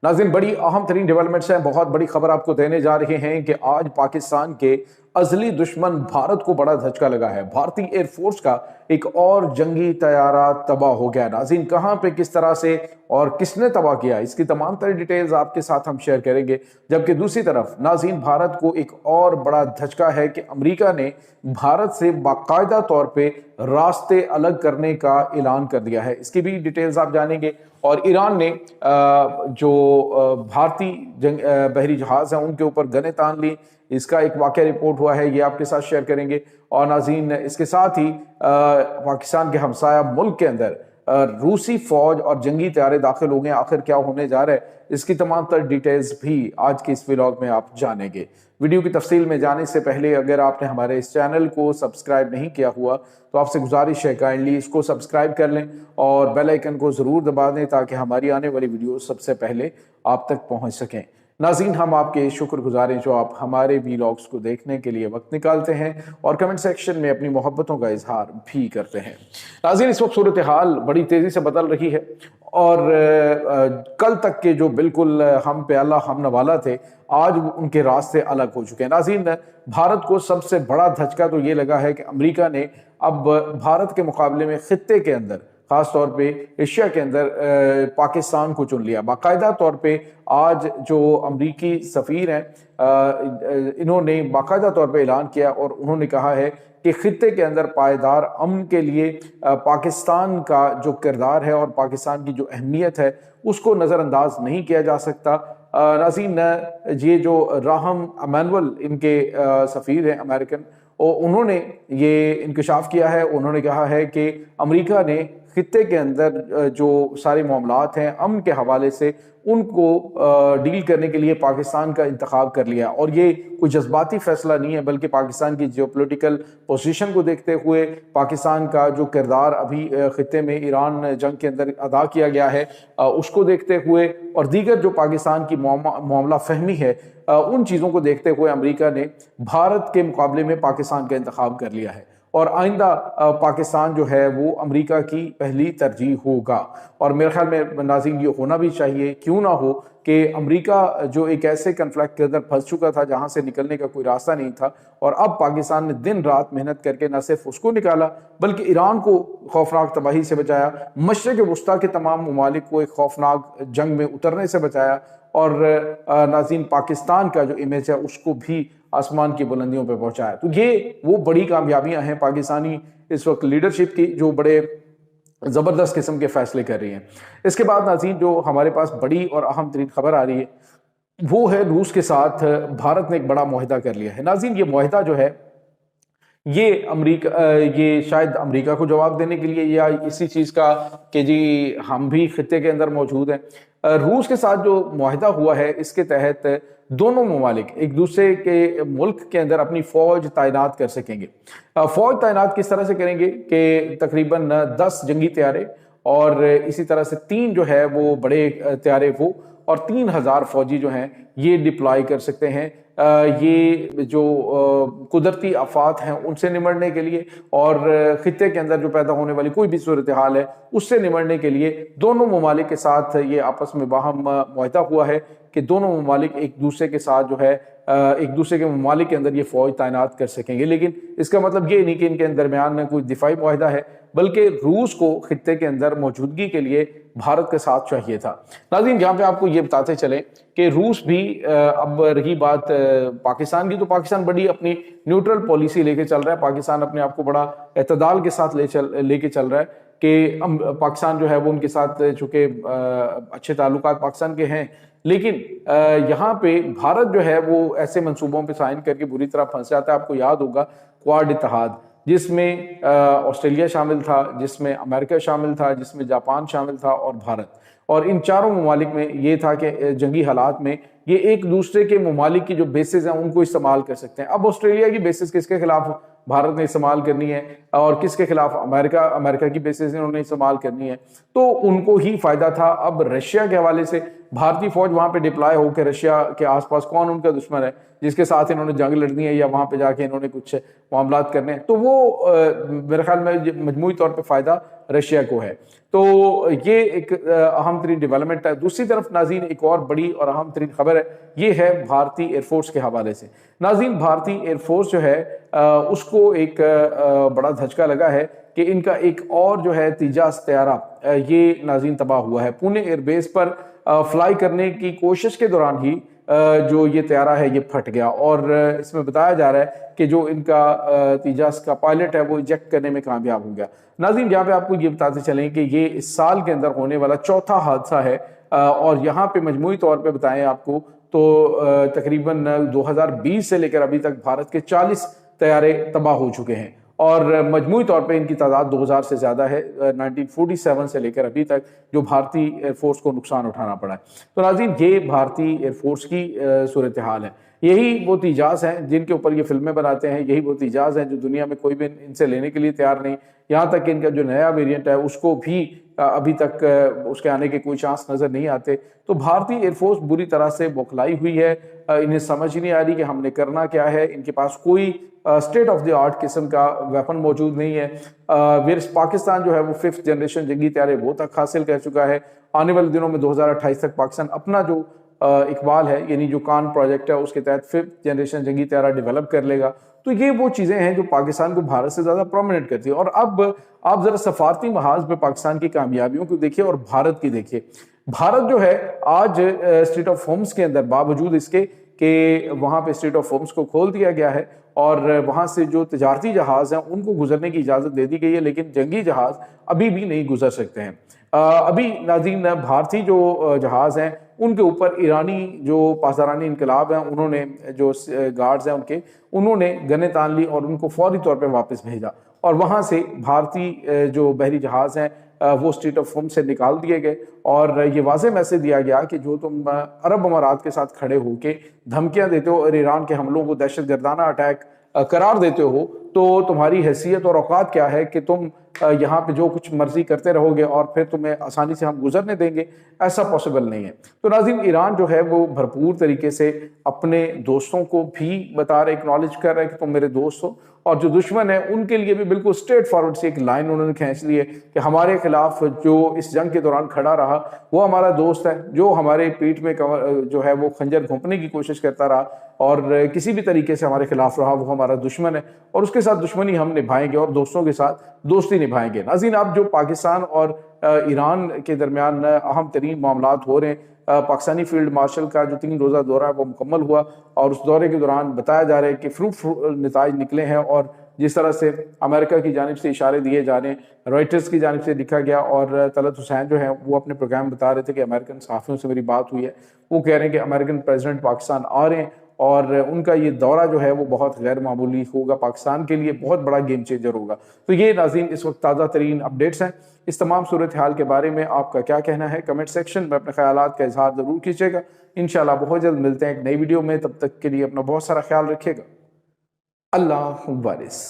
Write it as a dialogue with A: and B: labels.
A: नाज़रीन, बड़ी अहम तरीन डेवलपमेंट्स हैं, बहुत बड़ी खबर आपको देने जा रहे हैं कि आज पाकिस्तान के अजली दुश्मन भारत को बड़ा धचका लगा है। भारतीय एयरफोर्स का एक और जंगी तैयारा तबाह हो गया। नाज़रीन, कहां पे, किस तरह से और किसने तबाह किया, इसकी तमाम तरह डिटेल्स आपके साथ हम शेयर करेंगे। जबकि दूसरी तरफ नाज़रीन, भारत को एक और बड़ा धचका है कि अमेरिका ने भारत से बाकायदा तौर पे रास्ते अलग करने का ऐलान कर दिया है। इसकी भी डिटेल्स आप जानेंगे। और ईरान ने जो भारतीय बहरी जहाज हैं उनके ऊपर गने तान ली, इसका एक वाकया रिपोर्ट हुआ है, ये आपके साथ शेयर करेंगे। और नाज़रीन, इसके साथ ही पाकिस्तान के हमसाया मुल्क के अंदर रूसी फौज और जंगी तैयारे दाखिल हो गए। आखिर क्या होने जा रहा है, इसकी तमाम तर डिटेल्स भी आज के इस व्लॉग में आप जानेंगे। वीडियो की तफसील में जाने से पहले अगर आपने हमारे इस चैनल को सब्सक्राइब नहीं किया हुआ तो आपसे गुजारिश है काइंडली इसको सब्सक्राइब कर लें और बेल आइकन को ज़रूर दबा दें ताकि हमारी आने वाली वीडियो सबसे पहले आप तक पहुंच सकें। नाज़रीन, हम आपके शुक्रगुजार हैं जो आप हमारे वीलॉग्स को देखने के लिए वक्त निकालते हैं और कमेंट सेक्शन में अपनी मोहब्बतों का इजहार भी करते हैं। नाज़रीन, इस वक्त सूरत हाल बड़ी तेज़ी से बदल रही है और कल तक के जो बिल्कुल हम पे अल्लाह हम नवाला थे, आज उनके रास्ते अलग हो चुके हैं। नाज़रीन, भारत को सबसे बड़ा धचका तो ये लगा है कि अमेरिका ने अब भारत के मुकाबले में खित्ते के अंदर, खास तौर पे एशिया के अंदर पाकिस्तान को चुन लिया। बाकायदा तौर पे आज जो अमरीकी सफ़ीर हैं इन्होंने बाकायदा तौर पे ऐलान किया और उन्होंने कहा है कि खित्ते के अंदर पायदार अमन के लिए पाकिस्तान का जो किरदार है और पाकिस्तान की जो अहमियत है उसको नज़रअंदाज नहीं किया जा सकता। नाज़रीन, ये जो राहम एमानुअल इनके सफ़ीर हैं अमेरिकन, और उन्होंने ये इंकशाफ किया है। उन्होंने कहा है कि अमेरिका ने खित्ते के अंदर जो सारे मामलात हैं अमन के हवाले से उनको डील करने के लिए पाकिस्तान का इंतखाब कर लिया। और ये कोई जज्बाती फैसला नहीं है बल्कि पाकिस्तान की जियोपॉलिटिकल पोजीशन को देखते हुए, पाकिस्तान का जो किरदार अभी खित्ते में ईरान जंग के अंदर अदा किया गया है उसको देखते हुए और दीगर जो पाकिस्तान की मामला फहमी है उन चीज़ों को देखते हुए अमेरिका ने भारत के मुकाबले में पाकिस्तान का इंतखाब कर लिया है। और आइंदा पाकिस्तान जो है वो अमेरिका की पहली तरजीह होगा। और मेरे ख्याल में नाज़रीन ये होना भी चाहिए। क्यों ना हो कि अमेरिका जो एक ऐसे कन्फ्लिक्ट के अंदर फंस चुका था जहां से निकलने का कोई रास्ता नहीं था, और अब पाकिस्तान ने दिन रात मेहनत करके न सिर्फ उसको निकाला बल्कि ईरान को खौफनाक तबाही से बचाया, मशरिक़ वस्ता के तमाम ममालिक को एक खौफनाक जंग में उतरने से बचाया, और नाज़रीन पाकिस्तान का जो इमेज है उसको भी आसमान की बुलंदियों पर पहुंचाया। तो ये वो बड़ी कामयाबियां हैं पाकिस्तानी इस वक्त लीडरशिप की जो बड़े ज़बरदस्त किस्म के फैसले कर रही हैं। इसके बाद नाज़रीन, जो हमारे पास बड़ी और अहम तरीन खबर आ रही है वो है रूस के साथ भारत ने एक बड़ा मुआहिदा कर लिया है। नाज़रीन, ये मुआहिदा जो है ये शायद अमेरिका को जवाब देने के लिए या इसी चीज़ का कि जी हम भी खित्ते के अंदर मौजूद हैं। रूस के साथ जो मुआहिदा हुआ है इसके तहत दोनों ममालिक एक दूसरे के मुल्क के अंदर अपनी फौज तैनात कर सकेंगे। फौज तैनात किस तरह से करेंगे कि तकरीबन 10 जंगी तैयारे और इसी तरह से 3 जो है वो बड़े तैयारे वो, और 3000 फौजी जो हैं ये डिप्लॉय कर सकते हैं ये जो कुदरती आफात हैं उनसे निमटने के लिए और खित्ते के अंदर जो पैदा होने वाली कोई भी सूरत हाल है उससे निमटने के लिए दोनों ममालिक के साथ ये आपस में बाहम मुआहिदा हुआ है कि दोनों ममालिक एक दूसरे के साथ जो है एक दूसरे के ममालिक के अंदर ये फौज तैनात कर सकेंगे। लेकिन इसका मतलब ये नहीं कि इनके दरमियान में कोई दिफाई मुआहिदा है, बल्कि रूस को खित्ते के अंदर मौजूदगी के लिए भारत के साथ चाहिए था। नाज़रीन, यहाँ पे आपको ये बताते चले कि रूस भी अब रही बात पाकिस्तान की, तो पाकिस्तान बड़ी अपनी न्यूट्रल पॉलिसी लेके चल रहा है। पाकिस्तान अपने आप को बड़ा एतदाल के साथ लेके चल रहा है कि पाकिस्तान जो है वो उनके साथ चूँकि अच्छे ताल्लुकात पाकिस्तान के हैं, लेकिन यहाँ पे भारत जो है वो ऐसे मंसूबों पे साइन करके बुरी तरह फंस जाता है। आपको याद होगा क्वाड इत्तेहाद, जिसमें ऑस्ट्रेलिया शामिल था, जिसमें अमेरिका शामिल था, जिसमें जापान शामिल था और भारत, और इन चारों ममालिक में ये था कि जंगी हालात में ये एक दूसरे के ममालिक की जो बेसिस हैं उनको इस्तेमाल कर सकते हैं। अब ऑस्ट्रेलिया की बेसिस किसके खिलाफ भारत ने इस्तेमाल करनी है और किसके खिलाफ अमेरिका की बेसिस उन्होंने इस्तेमाल करनी है, तो उनको ही फायदा था। अब रशिया के हवाले से भारतीय फौज वहां पे डिप्लॉय होकर रशिया के आसपास, कौन उनका दुश्मन है जिसके साथ इन्होंने जंग लड़नी है या वहां पे जाके इन्होंने कुछ मामलात करने हैं, तो वो मेरे ख्याल में मजमूई तौर पे फायदा रशिया को है। तो ये एक अहम तरीन डेवलपमेंट है। दूसरी तरफ नाज़रीन एक और बड़ी और अहम तरीन खबर है, ये है भारतीय एयरफोर्स के हवाले से। नाज़रीन भारतीय एयरफोर्स जो है उसको एक बड़ा धचका लगा है कि इनका एक और जो है तेजास तैयारा ये नाज़रीन तबाह हुआ है। पुणे एयरबेस पर फ्लाई करने की कोशिश के दौरान ही जो ये तैयारा है ये फट गया और इसमें बताया जा रहा है कि जो इनका तेजास का पायलट है वो इजेक्ट करने में कामयाब हो गया। नाज़रीन यहाँ पे आपको ये बताते चलें कि ये इस साल के अंदर होने वाला चौथा हादसा है और यहाँ पे मजमूई तौर पे बताएं आपको तो तकरीबन 2020 से लेकर अभी तक भारत के 40 तैयारे तबाह हो चुके हैं और मजमूई तौर पे इनकी तादाद 2000 से ज़्यादा है। 1947 से लेकर अभी तक जो भारतीय एयरफोर्स को नुकसान उठाना पड़ा है। तो नाज़रीन ये भारतीय एयरफोर्स की सूरत हाल है। यही वो तीजाज हैं जिनके ऊपर ये फिल्में बनाते हैं, यही वो तीजाज हैं जो दुनिया में कोई भी इनसे लेने के लिए तैयार नहीं। यहाँ तक कि इनका जो नया वेरिएंट है उसको भी अभी तक उसके आने के कोई चांस नजर नहीं आते। तो भारतीय एयरफोर्स बुरी तरह से बौखलाई हुई है, इन्हें समझ ही नहीं आ रही कि हमने करना क्या है। इनके पास कोई स्टेट ऑफ द आर्ट किस्म का वेपन मौजूद नहीं है। पाकिस्तान जो है वो 5th जनरेशन जंगी तैयारे वो तक हासिल कर चुका है। आने वाले दिनों में 2028 तक पाकिस्तान अपना जो इकबाल है यानी जो कान प्रोजेक्ट है उसके तहत 5th जनरेशन जंगी तैयारा डेवलप कर लेगा। तो ये वो चीजें हैं जो पाकिस्तान को भारत से ज्यादा प्रोमिनेंट करती है। और अब आप जरा सफारती महाज पे पाकिस्तान की कामयाबियों को देखिए और भारत की देखिए। भारत जो है आज स्ट्रेट ऑफ होर्मुज के अंदर बावजूद इसके कि वहां पे स्ट्रेट ऑफ होर्मुज को खोल दिया गया है और वहां से जो तजारती जहाज हैं उनको गुजरने की इजाजत दे दी गई है, लेकिन जंगी जहाज अभी भी नहीं गुजर सकते हैं। अभी नाज़रीन भारतीय जो जहाज हैं उनके ऊपर ईरानी जो पासदारानी इनकलाब हैं उन्होंने जो गार्ड्स हैं उन्होंने गने तान ली और उनको फौरी तौर पे वापस भेजा और वहां से भारतीय जो बहरी जहाज हैं वो स्ट्रेट ऑफ होर्मुज से निकाल दिए गए और ये वाज़ेह मैसेज दिया गया कि जो तुम अरब अमारात के साथ खड़े होके धमकियां देते हो और ईरान के हमलों को दहशतगर्दाना अटैक करार देते हो, तो तुम्हारी हैसियत और औकात क्या है कि तुम यहाँ पे जो कुछ मर्जी करते रहोगे और फिर तुम्हें आसानी से हम गुजरने देंगे। ऐसा पॉसिबल नहीं है। तो नाज़रीन ईरान जो है वो भरपूर तरीके से अपने दोस्तों को भी बता रहे, एक्नॉलेज कर रहे हैं कि तुम मेरे दोस्त हो, और जो दुश्मन है उनके लिए भी बिल्कुल स्ट्रेट फॉरवर्ड से एक लाइन उन्होंने खींच ली है कि हमारे खिलाफ जो इस जंग के दौरान खड़ा रहा वो हमारा दोस्त है, जो हमारे पीठ में जो है वो खंजर घोंपने की कोशिश करता रहा और किसी भी तरीके से हमारे खिलाफ रहा, वो हमारा दुश्मन है और उसके साथ दुश्मनी हम निभाएंगे और दोस्तों के साथ दोस्ती निभाएंगे। नाज़रीन आप जो पाकिस्तान और ईरान के दरमियान अहम तरीन मामलात हो रहे हैं, पाकिस्तानी फील्ड मार्शल का जो 3 रोज़ा दौरा है वो मुकम्मल हुआ और उस दौरे के दौरान बताया जा रहा है कि फ्रूटफुल नताइज निकले हैं और जिस तरह से अमेरिका की जानिब से इशारे दिए जा रहे हैं, रॉयटर्स की जानिब से लिखा गया और तलत हुसैन जो है वो अपने प्रोग्राम बता रहे थे कि अमेरिकन सहाफ़ियों से मेरी बात हुई है, वो कह रहे हैं कि अमेरिकन प्रेसिडेंट पाकिस्तान आ रहे हैं और उनका ये दौरा जो है वो बहुत गैर मामूली होगा, पाकिस्तान के लिए बहुत बड़ा गेम चेंजर होगा। तो ये नाज़रीन इस वक्त ताज़ा तरीन अपडेट्स हैं। इस तमाम सूरत हाल के बारे में आपका क्या कहना है, कमेंट सेक्शन में अपने ख्यालात का इजहार ज़रूर कीजिएगा। इंशाल्लाह बहुत जल्द मिलते हैं एक नई वीडियो में, तब तक के लिए अपना बहुत सारा ख्याल रखिएगा। अल्लाह वारिस।